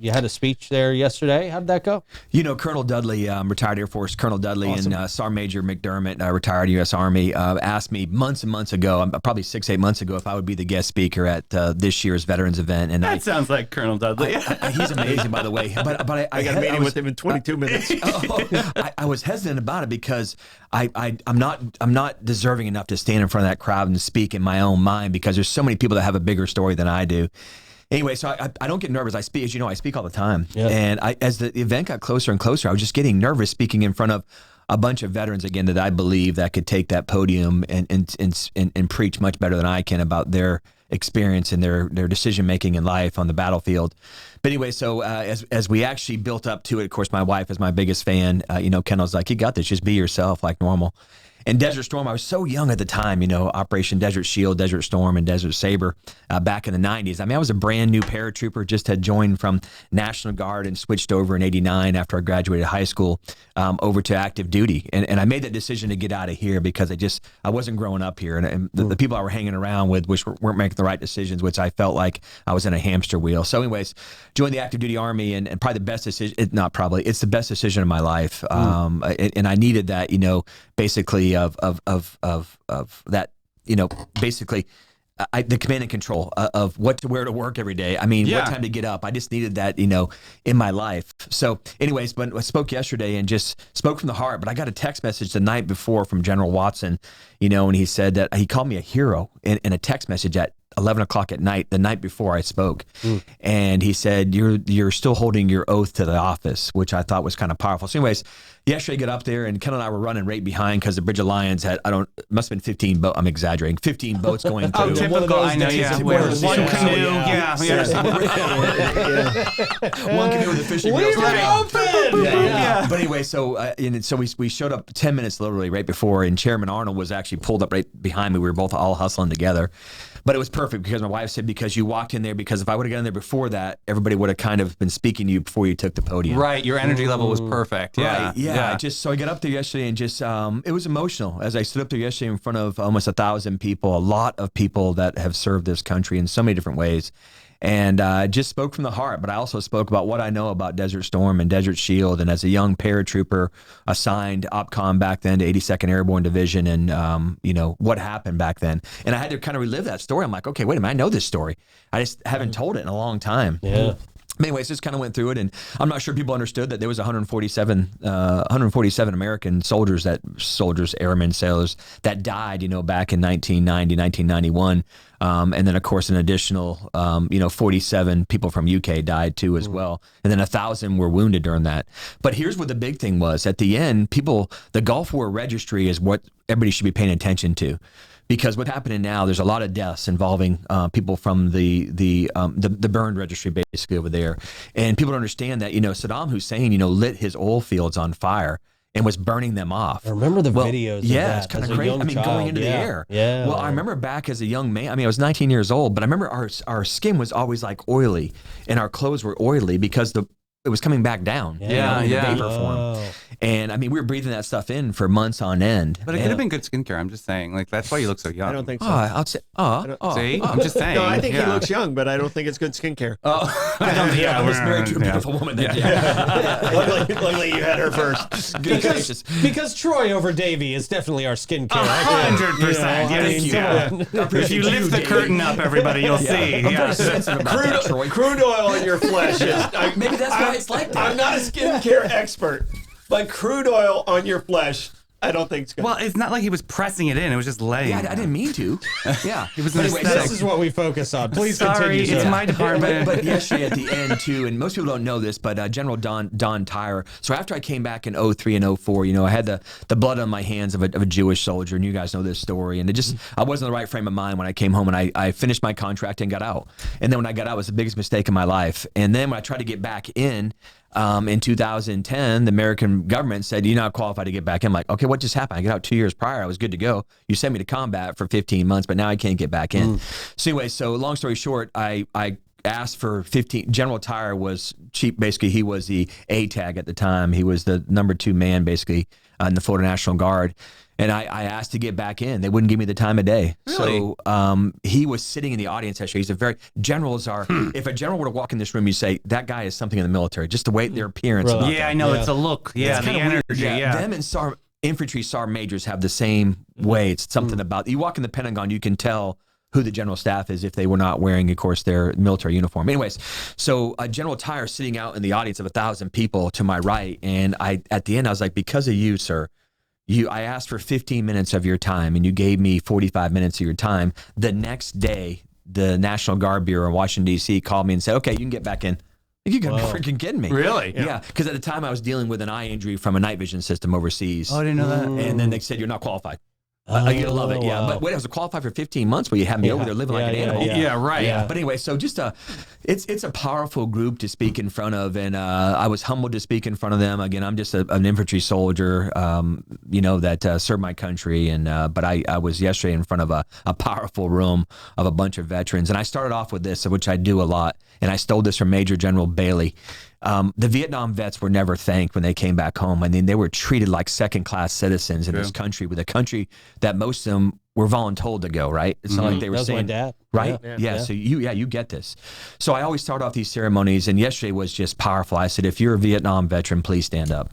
You had a speech there yesterday. How did that go? You know, Colonel Dudley, retired Air Force Colonel Dudley, awesome. And Sergeant Major McDermott, retired U.S. Army, asked me months and months ago, probably 6-8 months ago, if I would be the guest speaker at this year's Veterans event. And that sounds like Colonel Dudley. He's amazing, by the way. But I got a meeting with him in 22 minutes. I was hesitant about it because I'm not deserving enough to stand in front of that crowd and speak in my own mind, because there's so many people that have a bigger story than I do. Anyway, so I don't get nervous. I speak, as you know, I speak all the time. Yeah. And as the event got closer and closer, I was just getting nervous speaking in front of a bunch of veterans again that I believe that could take that podium and preach much better than I can about their experience and their decision making in life on the battlefield. But anyway, so as we actually built up to it, of course, my wife is my biggest fan. Kendall's like, "You got this. Just be yourself, like normal." And Desert Storm, I was so young at the time, Operation Desert Shield, Desert Storm, and Desert Saber back in the 90s. I mean, I was a brand new paratrooper, just had joined from National Guard and switched over in 89 after I graduated high school over to active duty. And I made that decision to get out of here because I wasn't growing up here. And the people I were hanging around with weren't making the right decisions, which I felt like I was in a hamster wheel. So anyways, joined the active duty Army and probably the best decision, it's the best decision of my life. And I needed that, basically of that, basically the command and control of what to wear to work every day. I mean, what time to get up. I just needed that, in my life. So anyways, but I spoke yesterday and just spoke from the heart, but I got a text message the night before from General Watson, and he said that he called me a hero in a text message at 11 o'clock at night, the night before I spoke. And he said, you're still holding your oath to the office, which I thought was kind of powerful. So anyways, yesterday I get up there and Ken and I were running right behind because the Bridge of Lions had, must have been 15 boats. I'm exaggerating, 15 boats going through. Oh, typical. I know, yeah. One canoe. Yeah. One canoe with the fishing wheels. Leave it open! Yeah. But anyway, so we showed up 10 minutes literally right before, and Chairman Arnold was actually pulled up right behind me. We were both all hustling together. But it was perfect because my wife said, because you walked in there, because if I would have gotten there before that, everybody would have kind of been speaking to you before you took the podium. Right. Your energy level was perfect. Yeah. Right. Yeah. So I got up there yesterday and just, it was emotional as I stood up there yesterday in front of almost 1,000 people, a lot of people that have served this country in so many different ways. And just spoke from the heart, but I also spoke about what I know about Desert Storm and Desert Shield. And as a young paratrooper assigned OPCOM back then to 82nd Airborne Division and, what happened back then. And I had to kind of relive that story. I'm like, okay, wait a minute, I know this story. I just haven't told it in a long time. Yeah. Anyways, just kind of went through it, and I'm not sure people understood that there was 147 American soldiers, airmen, sailors that died, back in 1990, 1991. And then, of course, an additional, 47 people from UK died too as well. And then 1,000 were wounded during that. But here's what the big thing was. At the end, the Gulf War Registry is what everybody should be paying attention to. Because what's happening now, there's a lot of deaths involving people from the burned registry basically over there. And people don't understand that, Saddam Hussein, lit his oil fields on fire and was burning them off. I remember the videos of that. Yeah, it's kind of crazy. Going into the air. Yeah. Well, I remember back as a young man, I was 19 years old, but I remember our skin was always like oily and our clothes were oily because it was coming back down. In vapor form. And we were breathing that stuff in for months on end. But it could have been good skincare. I'm just saying, that's why you look so young. I don't think so. I'll say, see, I'm just saying. No, I think he looks young, but I don't think it's good skincare. I was married to a beautiful woman. Luckily, you had her first. Because Troy over Davey is definitely our skincare. 100%. If you lift the curtain up, everybody, you'll see. Crude oil in your flesh is. Maybe that's why it's like that. I'm not a skincare expert, but crude oil on your flesh, I don't think it's good. Well, it's not like he was pressing it in. It was just laying. Yeah, I didn't mean to. Yeah. It was this is what we focus on. Please continue. It's my department. But yesterday at the end, too, and most people don't know this, but General Don Tyre, so after I came back in 03 and 04, I had the blood on my hands of a Jewish soldier, and you guys know this story, and I wasn't in the right frame of mind when I came home, and I finished my contract and got out. And then when I got out, it was the biggest mistake in my life. And then when I tried to get back in 2010, the American government said, you're not qualified to get back in. I'm like, okay, what just happened? I got out 2 years prior. I was good to go. You sent me to combat for 15 months, but now I can't get back in. So anyway, so long story short, I asked for 15. General Tire was cheap. Basically, he was the A tag at the time. He was the number 2 man, basically, in the Florida National Guard. And I asked to get back in. They wouldn't give me the time of day. Really? So he was sitting in the audience yesterday. He's a very, generals are, if a general were to walk in this room, you say, that guy is something in the military, just the way their appearance. Really? about Yeah, them. I know. It's a look. Yeah, It's the kinda weird. energy. Yeah. Them and infantry sergeant majors have the same way. It's something about, you walk in the Pentagon, you can tell who the general staff is if they were not wearing, of course, their military uniform. Anyways, so General Tire sitting out in the audience of 1,000 people to my right, and at the end, I was like, because of you, sir, I asked for 15 minutes of your time, and you gave me 45 minutes of your time. The next day, the National Guard Bureau in Washington, D.C. called me and said, okay, you can get back in. You gotta be freaking kidding me. Really? Yeah, because at the time I was dealing with an eye injury from a night vision system overseas. Oh, I didn't know that. And then they said, you're not qualified. You're gonna love it, yeah. wow. But wait, I was qualified for 15 months, but you had me over there living like an animal. Yeah, right. Yeah. But anyway, so just it's a powerful group to speak in front of, and I was humbled to speak in front of them. Again, I'm just an infantry soldier, that served my country, and but I was yesterday in front of a powerful room of a bunch of veterans, and I started off with this, which I do a lot, and I stole this from Major General Bailey. The Vietnam vets were never thanked when they came back home. I mean, they were treated like second-class citizens in this country, with a country that most of them were voluntold to go, right? It's not like they were That was saying, my dad. right? Yeah. Yeah. So you get this. So I always start off these ceremonies, and yesterday was just powerful. I said, if you're a Vietnam veteran, please stand up.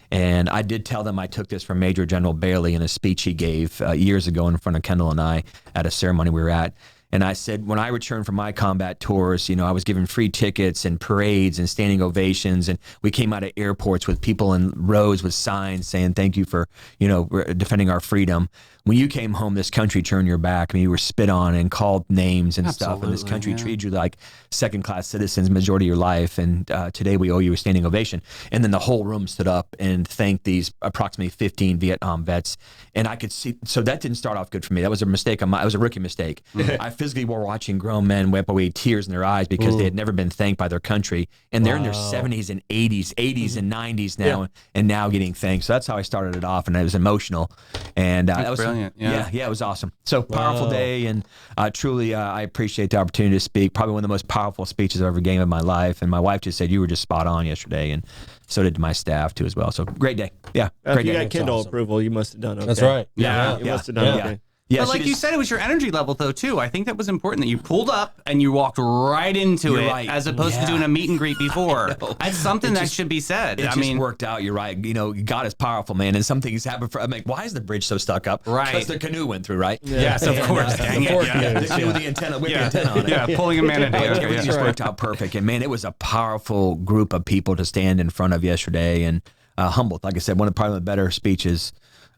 And I did tell them I took this from Major General Bailey in a speech he gave years ago in front of Kendall and I at a ceremony we were at. And I said, when I returned from my combat tours, I was given free tickets and parades and standing ovations. And we came out of airports with people in rows with signs saying, thank you for, defending our freedom. When you came home, this country turned your back. I mean, you were spit on and called names and stuff. And this country treated you like second-class citizens majority of your life. And today we owe you a standing ovation. And then the whole room stood up and thanked these approximately 15 Vietnam vets. And I could see, so that didn't start off good for me. That was a mistake. It was a rookie mistake. I physically were watching grown men wipe away tears in their eyes because they had never been thanked by their country. And they're in their 70s and 80s and 90s now, and now getting thanked. So that's how I started it off, and it was emotional. And that was brilliant. Yeah, it was awesome. So powerful day, and truly I appreciate the opportunity to speak. Probably one of the most powerful speeches I've ever given in my life. And my wife just said, you were just spot on yesterday, and so did my staff too as well. So great day. Yeah, great you day. got Kindle approval, you must have done okay. That's right. Yeah. You must have done okay. Yeah, But like you said, it was your energy level, though, too. I think that was important that you pulled up and you walked right into You're it right. as opposed to doing a meet and greet before. That's something that should be said. It just worked out. You're right. God is powerful, man. And some things happen I'm like, why is the bridge so stuck up? Right. Because the canoe went through, right? Yes, of course. Dang it. Yeah. The canoe with the antenna, with the antenna on it. Yeah, pulling a man But into everything just worked out perfect. And man, it was a powerful group of people to stand in front of yesterday, and humbled. Like I said, one of probably the better speeches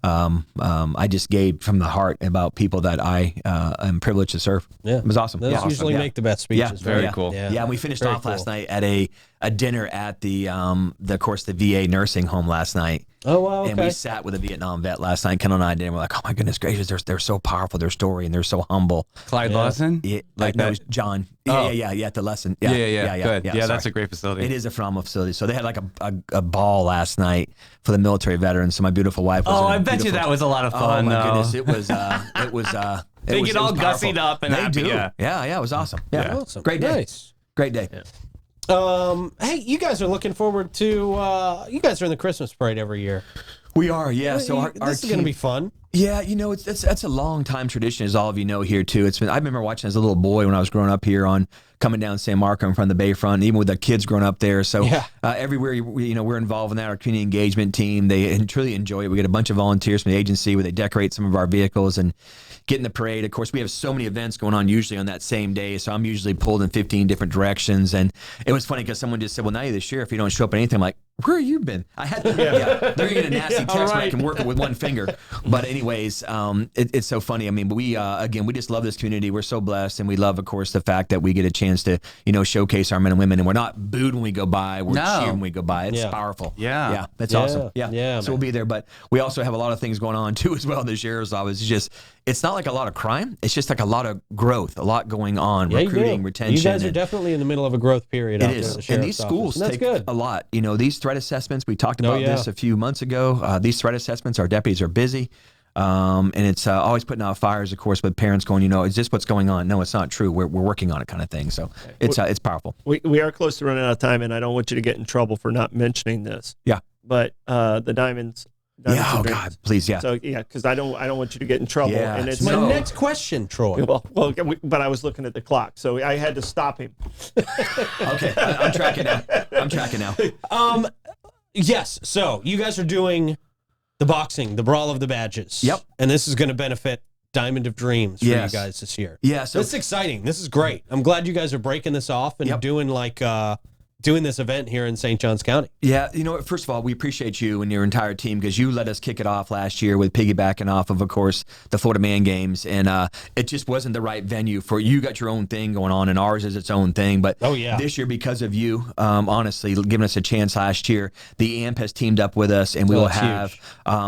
I just gave from the heart about people that I am privileged to serve. Yeah. It was awesome. Those usually make the best speeches. Yeah, Very cool. Yeah, and we finished Very off last cool. night at a dinner at the VA nursing home last night. Oh, wow, okay. And we sat with a Vietnam vet last night. Kendall and I did. And we're like, oh my goodness gracious, they're so powerful, their story, and they're so humble. Clyde Lawson? Yeah, Like no, that? it was John. Oh. Yeah, at the lesson. Yeah. Sorry. Good. Yeah, that's a great facility. It is a phenomenal facility. So they had like a ball last night for the military veterans. So my beautiful wife was Oh, in I bet you beautiful- that was a lot of fun, Oh my though. goodness, it was They get all gussied up and they happy, do. yeah. It was awesome. Yeah, Awesome. great day. Nice. Great day. Hey, you guys are looking forward to, you guys are in the Christmas parade every year. We are, yeah. So our this is going to be fun. Yeah, that's a long time tradition, as all of you know here too. I remember watching as a little boy when I was growing up here on coming down San Marco in front of the Bayfront, even with the kids growing up there. So everywhere we're involved in that. Our community engagement team, they truly enjoy it. We get a bunch of volunteers from the agency where they decorate some of our vehicles and get in the parade. Of course, we have so many events going on usually on that same day, so I'm usually pulled in 15 different directions. And it was funny because someone just said, well, now you're the sheriff, you don't show up at anything. I'm like, where have you been? I had to, they're going to get a nasty text where I can work it with one finger. But anyways, it's so funny. I mean, but we just love this community. We're so blessed, and we love, of course, the fact that we get a chance to, showcase our men and women, and we're not booed when we go by. We're cheered when we go by. It's powerful. Yeah. That's awesome. Yeah. So man. we'll be there. But we also have a lot of things going on too as well in the sheriff's office. It's not like a lot of crime. It's just like a lot of growth, a lot going on, recruiting, retention. You guys are definitely in the middle of a growth period. It out there is. at the And sheriff's these office. schools And that's take good. a lot. These threat assessments, we talked about this a few months ago. These threat assessments, our deputies are busy. And it's always putting out fires, of course, with parents going, is this what's going on? No, it's not true. We're working on it, kind of thing. So it's powerful. We are close to running out of time, and I don't want you to get in trouble for not mentioning this. Yeah. But the Diamonds. Yeah, oh God, please, yeah. So because I don't want you to get in trouble. Yeah. And it's My next question, Troy. well, but I was looking at the clock, so I had to stop him. Okay, I'm tracking now. Yes. So you guys are doing the boxing, the Brawl of the Badges. Yep. And this is going to benefit Diamond of Dreams for Yes. you guys this year. Yeah, so this is exciting. This is great. I'm glad you guys are breaking this off and doing this event here in St. Johns County. Yeah, first of all, we appreciate you and your entire team because you let us kick it off last year with piggybacking off of course, the Florida Man Games, and it just wasn't the right venue for you. Got your own thing going on, and ours is its own thing. But this year, because of you, honestly, giving us a chance last year, the AMP has teamed up with us, and we will have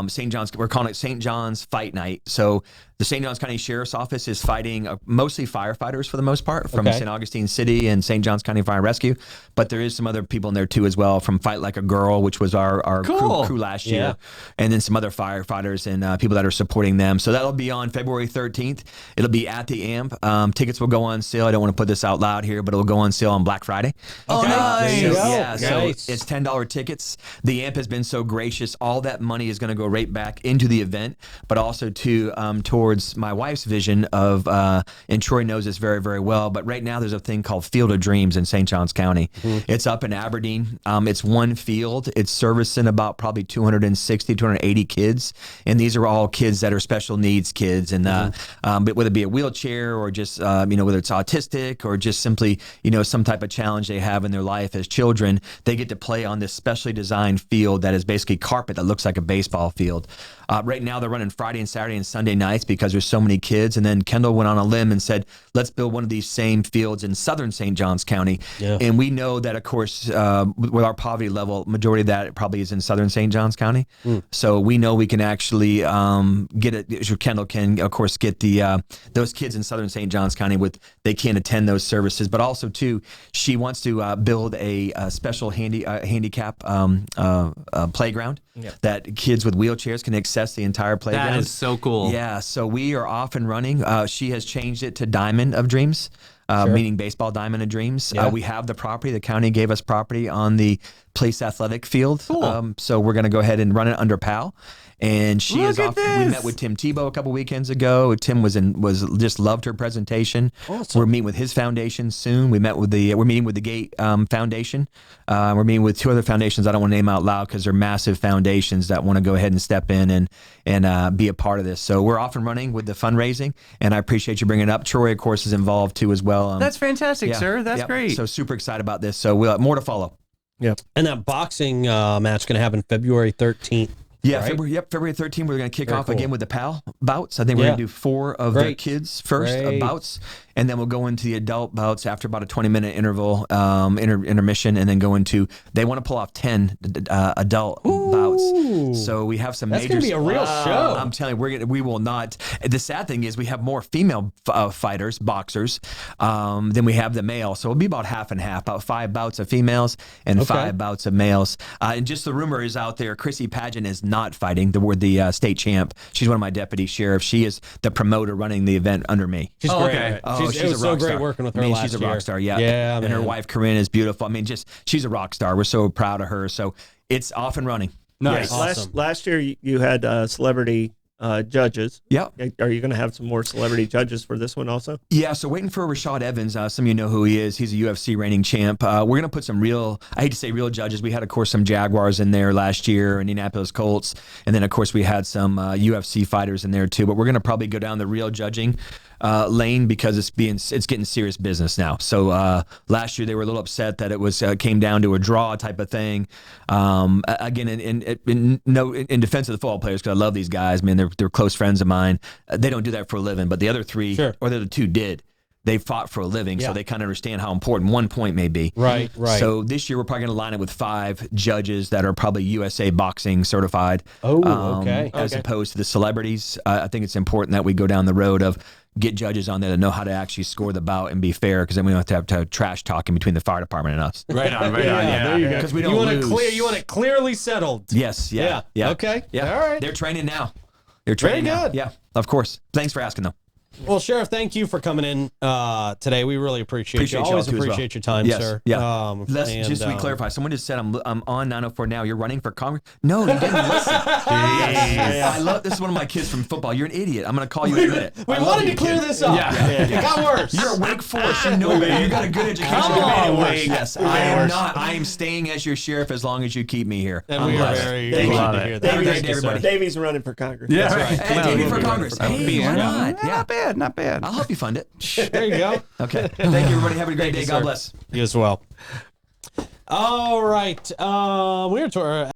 St. John's. We're calling it St. John's Fight Night. So the St. Johns County Sheriff's Office is fighting mostly firefighters for the most part from St. Augustine City and St. Johns County Fire and Rescue, but there is some other people in there too as well from Fight Like a Girl, which was our crew last year, and then some other firefighters and people that are supporting them. So that'll be on February 13th. It'll be at the AMP. Tickets will go on sale. I don't want to put this out loud here, but it'll go on sale on Black Friday. Oh, nice. So it's $10 tickets. The AMP has been so gracious. All that money is going to go right back into the event, but also towards my wife's vision of, and Troy knows this very, very well, but right now there's a thing called Field of Dreams in St. Johns County. It's up in Aberdeen. It's one field. It's servicing about probably 260, 280 kids, and these are all kids that are special needs kids, and but whether it be a wheelchair or just, whether it's autistic or just simply, some type of challenge they have in their life as children, they get to play on this specially designed field that is basically carpet that looks like a baseball field. Right now they're running Friday and Saturday and Sunday nights because there's so many kids. And then Kendall went on a limb and said, let's build one of these same fields in southern St. Johns County. Yeah. And we know that, of course, with our poverty level, majority of that probably is in southern St. Johns County. So we know we can actually get it. Kendall can, of course, get those kids in southern St. Johns County they can't attend those services. But also, too, she wants to build a special handicap playground that kids with wheelchairs can access the entire playground. That is so cool. Yeah, so we are off and running. She has changed it to Diamond of Dreams, meaning baseball Diamond of Dreams. Yeah. We have the property. The county gave us property on the Place Athletic Field. Cool. So we're going to go ahead and run it under PAL. And she is off. We met with Tim Tebow a couple weekends ago. Tim was just loved her presentation. Awesome. We're meeting with his foundation soon. We're meeting with the Gate Foundation. We're meeting with two other foundations I don't want to name out loud because they're massive foundations that want to go ahead and step in and be a part of this. So we're off and running with the fundraising, and I appreciate you bringing it up. Troy, of course, is involved too as well. That's fantastic, sir. That's great. So super excited about this. So we'll have more to follow. Yeah. And that boxing match going to happen February 13th. Yeah, right? February 13th, we're going to kick off again with the PAL bouts. I think we're going to do 4 of the kids first bouts, and then we'll go into the adult bouts after about a 20-minute interval, intermission, and then go into, they want to pull off 10 adult bouts. So we have some That's major. That's going to be a real show. I'm telling you, we will not. The sad thing is we have more female fighters, boxers, than we have the male. So it'll be about half and half, about 5 bouts of females and 5 bouts of males. And just the rumor is out there, Chrissy Pageant is not fighting. The state champ. She's one of my deputy sheriffs. She is the promoter running the event under me. She's great. Okay. It was so great working with her last year. She's a rock star, yeah. And her wife, Corinne, is beautiful. I mean, she's a rock star. We're so proud of her. So it's off and running. Nice. Yes. Awesome. Last year you had celebrity judges. Yeah. Are you going to have some more celebrity judges for this one also? Yeah, so waiting for Rashad Evans. Some of you know who he is. He's a UFC reigning champ. We're going to put some real, I hate to say real judges. We had, of course, some Jaguars in there last year, Indianapolis Colts. And then, of course, we had some UFC fighters in there, too. But we're going to probably go down the real judging lane because it's getting serious business now. So last year they were a little upset that it was came down to a draw type of thing. Again, in defense of the football players, because I love these guys, man, they're close friends of mine. They don't do that for a living, but the other 3 or the other 2 did. They fought for a living, so they kind of understand how important 1 point may be. Right. So this year we're probably going to line it with 5 judges that are probably USA Boxing certified. As opposed to the celebrities. I think it's important that we go down the road of get judges on there that know how to actually score the bout and be fair, because then we don't have to have trash talking between the fire department and us. Right on. There you go. Because we don't lose. You want it clearly settled. Yes. Yeah. Okay. Yeah. All right. They're training now. You're trained Very now. good. Yeah, of course. Thanks for asking, though. Well, Sheriff, thank you for coming in today. We really appreciate you. y'all Always too as well. appreciate your time, Yes, sir. yeah. Let's just to clarify. Someone just said I'm on 904 now. You're running for Congress? No, you didn't listen. Yes. I love this. Is one of my kids from football. You're an idiot. I'm going to call you in a minute. We wanted to clear this up. It got worse. You're at Wake Forest. You know it. You got a good education. Come on, Wake. Yes, I am not. I am staying as your sheriff as long as you keep me here. And we are very glad to hear that. Have a great day, everybody. Davey's running for Congress. Yeah, That's right. Hey, Davey for Congress. Hey, why not? Yeah, not bad, not bad. I'll help you fund it. There you go. Okay. Thank you, everybody. Have a great day. God bless. You as well. All right. We're to our